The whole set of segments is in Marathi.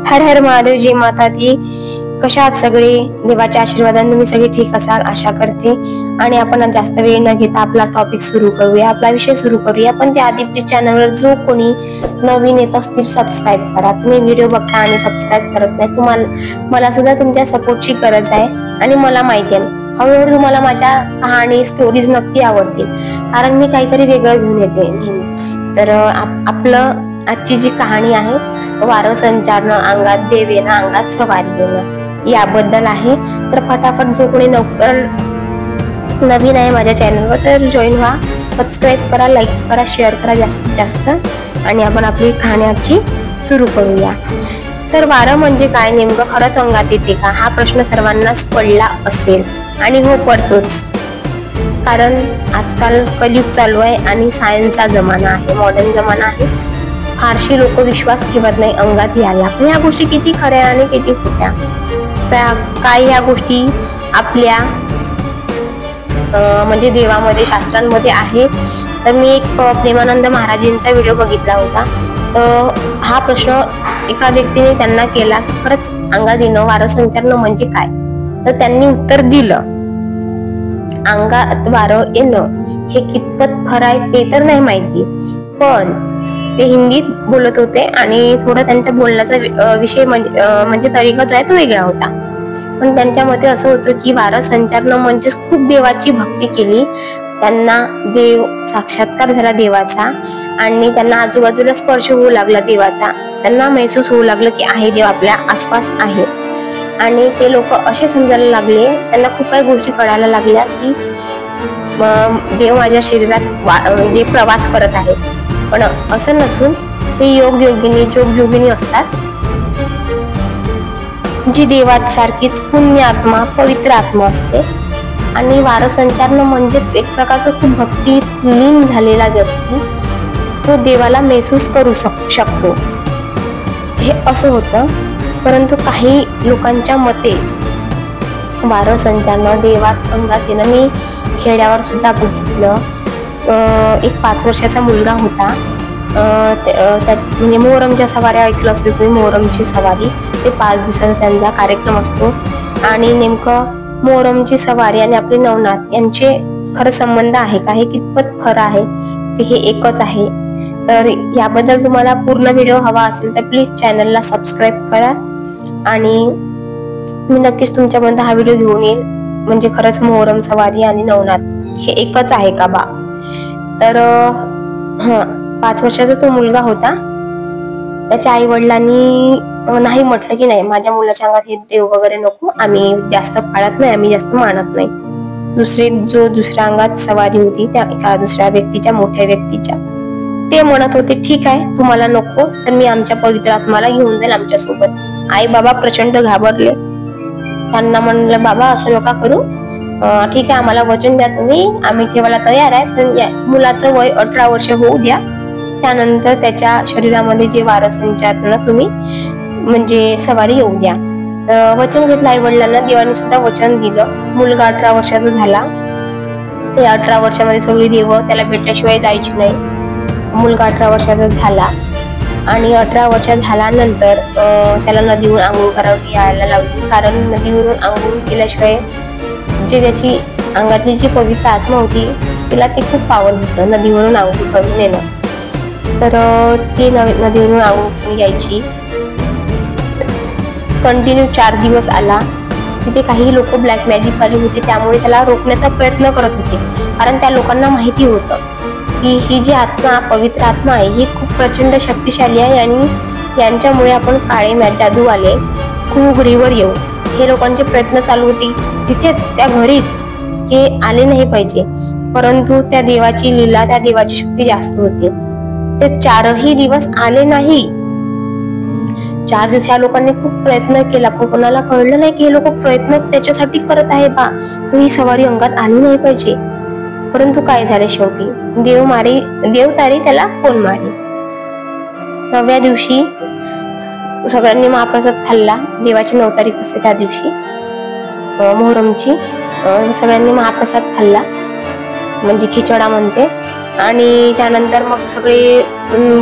हर हर महादेव, जय माता दी. कशा आहात सगळे? देवाच्या आशीर्वादाने तुम्ही सगळे ठीक असाल आशा करते. आणि आपण जास्त वेळ न घेता आपला टॉपिक सुरू करूया, आपला विषय सुरू करूया. पण त्याआधी प्लीज चॅनलवर जो कोणी नवीन येत असतील सबस्क्राईब करा. तुम्ही व्हिडिओ बघता आणि सबस्क्राईब करत नाही. मला सुद्धा तुमच्या सपोर्टची गरज आहे. आणि मला माहिती आहे हळूहळू तुम्हाला माझ्या कहाणी स्टोरीज नक्की आवडतील, कारण मी काहीतरी वेगळं घेऊन येते नेहमी. तर आपलं आजची जी कहाणी आहे वारं संचारणं, अंगात देव येणं, अंगात सवारी येणं याबद्दल आहे. तर फटाफट जो कोणी नवीन आहे माझ्या चॅनलवर तर जॉईन व्हा, सबस्क्राईब करा, लाईक करा, शेअर करा जास्तीत जास्त. आणि आपण आपली कहाणी आजची सुरू करूया. तर वारं म्हणजे काय, नेमकं खरंच अंगात येते का, हा प्रश्न सर्वांनाच पडला असेल. आणि हो, पडतोच. कारण आजकाल कलियुग चालू आहे आणि सायन्सचा जमाना आहे, मॉडर्न जमाना आहे. फारशी लोक विश्वास ठेवत नाही अंगात यायला. पण ह्या गोष्टी किती खऱ्या आणि किती खोट्या, काय ह्या गोष्टी आपल्या म्हणजे देवामध्ये, शास्त्रांमध्ये आहे. तर मी एक प्रेमानंद महाराजांचा व्हिडिओ बघितला होता. तर हा प्रश्न एका व्यक्तीने त्यांना केला, खरंच अंगात येणं, वारं संचारणं म्हणजे काय. तर त्यांनी उत्तर दिलं, अंगात वारं येणं हे कितपत खरं आहे ते तर नाही माहिती, पण ते हिंदीत बोलत होते आणि थोडं त्यांच्या बोलण्याचा विषय म्हणजे तरीका जो आहे तो वेगळा होता. पण त्यांच्या मते असं होतं की वारं संचारणं म्हणजे खूप देवाची भक्ती केली, त्यांना देव साक्षात्कार झाला देवाचा आणि त्यांना आजूबाजूला स्पर्श होऊ लागला देवाचा. त्यांना महसूस होऊ लागलं की आहे देव आपल्या आसपास आहे. आणि ते लोक असे समजायला लागले, त्यांना खूप काही गोष्टी कळायला लागल्या की देव माझ्या शरीरात म्हणजे प्रवास करत आहे. पण असं नसून ते जोगयोगिनी असतात, जी देवात सारखीच पुण्य आत्मा, पवित्र आत्मा असते. आणि वारं संचारणं म्हणजेच एक प्रकारचं खूप भक्तीत लीन झालेला व्यक्ती तो देवाला महसूस करू शकतो, हे असं होतं. परंतु काही लोकांच्या मते वारं संचारणं, देवात अंगात येणं, मी खेड्यावर सुद्धा बघितलं. एक 5 वर्षाचा मुलगा होता, म्हणजे मोहरमच्या सवारी ऐकलं असेल तुम्ही, मोहरमची सवारी ते 5 दिवसाचा त्यांचा कार्यक्रम असतो. आणि नेमकं मोहरमची सवारी आणि आपले नवनाथ यांचे खरं संबंध आहे का, हे कितपत खरं आहे, ते हे एकच आहे. तर याबद्दल तुम्हाला पूर्ण व्हिडिओ हवा असेल तर प्लीज चॅनलला सबस्क्राईब करा आणि मी नक्कीच तुमच्यापर्यंत हा व्हिडिओ घेऊन येईल. म्हणजे खरंच मोहरम सवारी आणि नवनाथ हे एकच आहे का बा. तर 5 वर्षाचा तो मुलगा होता. त्याच्या आई वडिलांनी नाही म्हटलं की नाही, माझ्या मुलाच्या अंगात हे देव वगैरे नको, आम्ही जास्त पाळत नाही, आम्ही जास्त मानत नाही. दुसऱ्या अंगात सवारी होती त्या एका दुसऱ्या व्यक्तीच्या, मोठ्या व्यक्तीच्या, ते म्हणत होते ठीक आहे तुम्हाला नको तर मी आमच्या पवित्र आत्माला घेऊन जाईल आमच्या सोबत. आई बाबा प्रचंड घाबरले. त्यांना म्हणलं बाबा असं नका करू, ठीक आहे आम्हाला वचन द्या तुम्ही, आम्ही ठेवायला तयार आहे, पण मुलाचं वय 18 वर्ष होऊ द्या, त्यानंतर त्याच्या शरीरामध्ये जे वारं संचारणं तुम्ही म्हणजे सवारी येऊ द्या. तर वचन घेतलं आई वडिलांना, देवाने सुद्धा वचन दिलं. मुलगा 18 वर्षाचा झाला. ते 18 वर्षामध्ये सगळी देव त्याला भेटल्याशिवाय जायची नाही. मुलगा 18 वर्षाचा झाला आणि 18 वर्ष झाल्यानंतर त्याला नदीवरून आंघोळ करावी यायला लावली, कारण नदीवरून आंघोळ केल्याशिवाय जे त्याची अंगातली जी पवित्र आत्मा होती तिला ते खूप पावन होतं नदीवरून आंघोळ करून येणं. तर ती नदीवरून आंघोळ यायची. कंटिन्यू 4 दिवस आला. तिथे काही लोक ब्लॅक मॅजिक वाले होते, त्यामुळे त्याला रोखण्याचा प्रयत्न करत होते, कारण त्या लोकांना माहिती होतं की ही जी आत्मा, पवित्र आत्मा आहे, ही खूप प्रचंड शक्तिशाली आहे आणि यांच्यामुळे आपण काळे जादूवाले घुगरीवर येऊ. हे लोकांचे प्रयत्न चालू होते. तिथेच त्या घरीच हे आले नाही पाहिजे, परंतु त्या देवाची लीला, त्या देवाची शक्ती जास्त होती. ते 4ही दिवस आले नाही. 4 दिवस या लोकांनी खूप प्रयत्न केला, पण कोणाला कळलं नाही की हे लोक प्रयत्न त्याच्यासाठी करत आहे बा, ही सवारी अंगात आली नाही पाहिजे. परंतु काय झाले, शेवटी देव तारी त्याला कोण मारी. 9व्या दिवशी सगळ्यांनी महाप्रसाद खाल्ला. देवाची 9 तारीख असते त्या दिवशी मोहरमची. सगळ्यांनी महाप्रसाद खाल्ला, म्हणजे खिचडा म्हणते. आणि त्यानंतर मग सगळे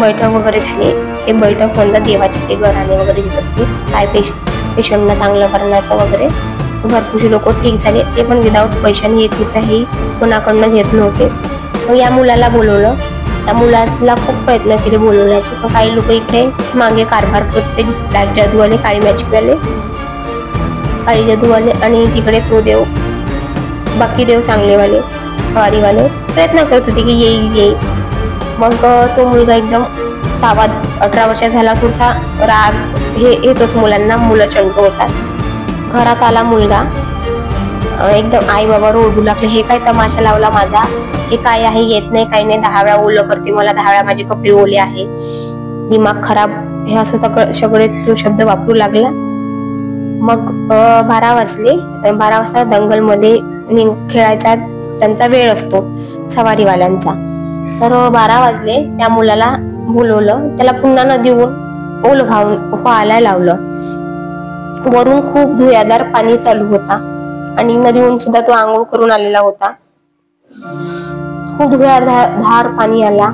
बैठक वगैरे झाले. ते बैठक कोणत्या देवाचे ते घराणे वगैरे घेत असते, काय पेशंटला चांगलं करण्याचं वगैरे. भरपूरशी लोक ठीक झाले, ते पण विदाऊट पैशाने 1 रुपयाही कोणाकडनं घेत नव्हते. मग या मुलाला बोलवलं. त्या मुलाला खूप प्रयत्न केले बोलवण्याचे, पण काही लोक इकडे मागे कारभार करते, ब्लॅक जादूवाले, काळी मॅजिकवाले, काळी जादूवाले, आणि तिकडे तो देव, बाकी देव चांगलेवाले, सवारीवाले प्रयत्न करत होते की येईल. मग तो मुलगा एकदम तावा 18 वर्ष झाला, थोडासा राग हे येतोच मुलांना, मुलं चंट होतात. घरात आला मुलगा, एकदम आई बाबा रोडू लागले, हे काय तमाशा लावला माझा, हे काय आहे, येत नाही काही नाही, 10 वेळा ओलं करते मला, 10 वेळा माझे कपडे ओले आहे, दिमाग खराब, हे असं सगळे तो शब्द वापरू लागला. मग 12 वाजले. 12 वाजता दंगलमध्ये खेळायचा त्यांचा वेळ असतो सवारीवाल्यांचा. तर 12 वाजले. त्या मुलाला बोलवलं, त्याला पुन्हा नदीहून ओल व्हायला लावलं. वरून खूप धुयाधार पाणी चालू होता आणि नदीहून सुद्धा तो आंघोळ करून आलेला होता. खूप धुयाधार पाणी आला.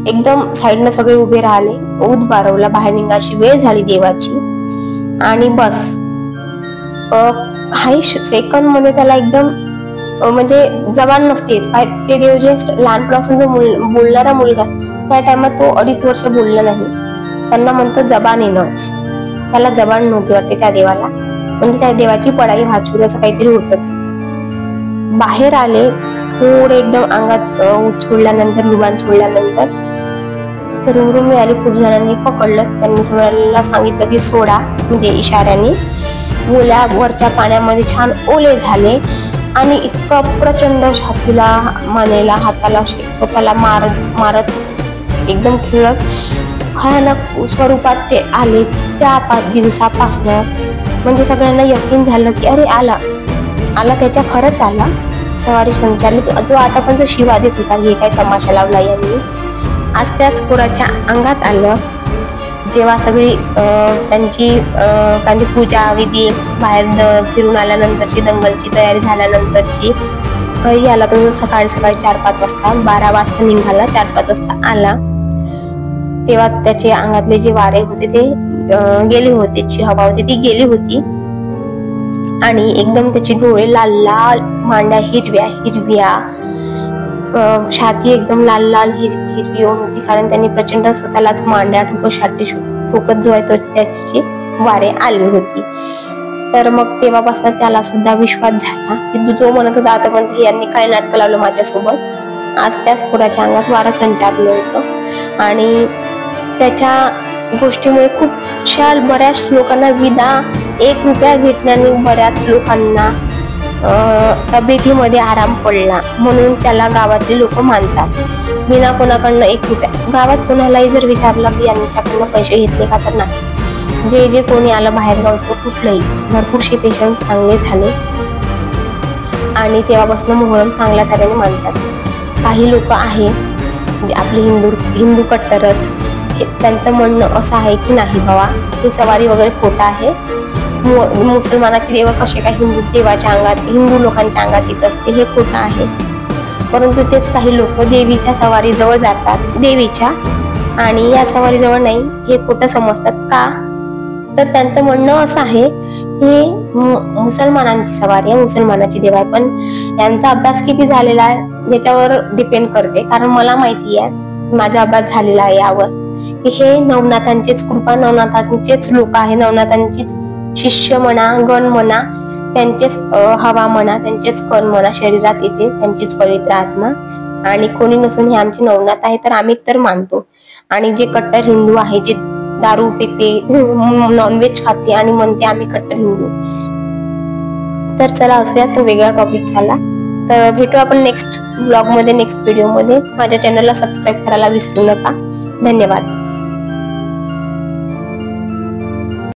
एकदम साईडनं सगळे उभे राहिले. ऊत बारवला, बाहेर निघायची वेळ झाली देवाची. आणि बस काही सेकंद मध्ये त्याला एकदम म्हणजे जबान नसते काय. ते देव जे लहानपणापासून जो बोलणारा मुलगा, त्या टायमात तो 2.5 वर्ष बोलला नाही. त्यांना म्हणतो जबान येणं. त्याला जबान नव्हती वाटते त्या देवाला, म्हणजे त्या देवाची पडाई भाचून असं काहीतरी होतं. बाहेर आले, थोडे एकदम अंगात ऊत सोडल्यानंतर, लुबान सोडल्यानंतर रुमरुम आली. खूप जणांनी पकडलं. त्यांनी सगळ्यांना सांगितलं की सोडा, म्हणजे इशाऱ्याने. ओल्या वरच्या पाण्यामध्ये छान ओले झाले आणि इतकं प्रचंड छातीला, मानेला, हाताला, स्वतःला मारत एकदम खेळत भयानक स्वरूपात ते आले. त्या 5 दिवसापासनं म्हणजे सगळ्यांना यकीन झालं की अरे आला त्याच्या खरंच आला. सवारी संचालित जो आतापर्यंत शिवा देत होता, हे काय तमाशा लावला यांनी, आज त्याच पोराच्या अंगात आलं. जेव्हा सगळी त्यांची काही पूजा विधी, बाहेर फिरून आल्यानंतरची, दंगलची तयारी झाल्यानंतरची, घरी आला तो सकाळी 4-5 वाजता, 12 वाजता निघाला, 4-5 वाजता आला. तेव्हा त्याचे अंगातले जे वारे होते ते गेले होते, जी हवा होती ती गेली होती. आणि एकदम त्याचे डोळे लाल लाल, मांड्या हिरव्या, छाती एकदम लाल लाल हिरवी होती, कारण त्यांनी प्रचंड स्वतःलाच मांड्या ठोकत जो आहे तो त्याची वारे आली होती. तर मग तेव्हापासून त्याला सुद्धा विश्वास झाला की जो म्हणत होता आतापर्यंत यांनी काय नाटक लावलं माझ्यासोबत, आज त्याच पोराच्या अंगात वारा संचारलं होतं. आणि त्याच्या गोष्टीमुळे खूप बऱ्याच लोकांना विना 1 रुपया घेतल्याने बऱ्याच लोकांना तब्येतीमध्ये आराम पडला, म्हणून त्याला गावातले लोक मानतात. विना कोणाकडनं 1 रुपया. गावात कोणालाही जर विचारलं की यांच्याकडनं पैसे घेतले का, तर नाही. जे कोणी आलं बाहेरगावचं कुठलंही, भरपूरशे पेशंट चांगले झाले. आणि तेव्हापासून मोहरम चांगल्या तऱ्हेने मानतात. काही लोक आहे म्हणजे आपले हिंदू कट्टरच, त्यांचं म्हणणं असं आहे की नाही बाबा हे सवारी वगैरे खोटा आहे, मुसलमानाचे देव कसे काय हिंदू देवाच्या अंगात, हिंदू लोकांच्या अंगात येत असते, हे खोटं आहे. परंतु तेच काही लोक देवीच्या सवारीजवळ जातात, देवीच्या, आणि या सवारीजवळ नाही, हे खोटं समजतात. का तर त्यांचं म्हणणं असं आहे हे मुसलमानांची सवारी आहे, मुसलमानाची देव आहे. पण यांचा अभ्यास किती झालेला आहे याच्यावर डिपेंड करते. कारण मला माहिती आहे, माझा अभ्यास झालेला आहे यावर, की हे नवनाथांचीच कृपा, नवनाथांचेच लोक आहे, नवनाथांचीच शिष्य म्हणा, गण म्हणा, त्यांचेच हवा म्हणा, त्यांचेच कण म्हणा शरीरात येते, त्यांचीच पवित्र आत्मा. आणि कोणी नसून हे आमचे नवनाथ आहे, तर आम्ही तर मानतो. आणि जे कट्टर हिंदू आहे, जे दारू पिते, नॉनव्हेज खाते आणि म्हणते आम्ही कट्टर हिंदू, तर चला असूया, तो वेगळा टॉपिक झाला. तर भेटू आपण नेक्स्ट ब्लॉग मध्ये, नेक्स्ट व्हिडिओ मध्ये. माझ्या चॅनलला सबस्क्राईब करायला विसरू नका. धन्यवाद.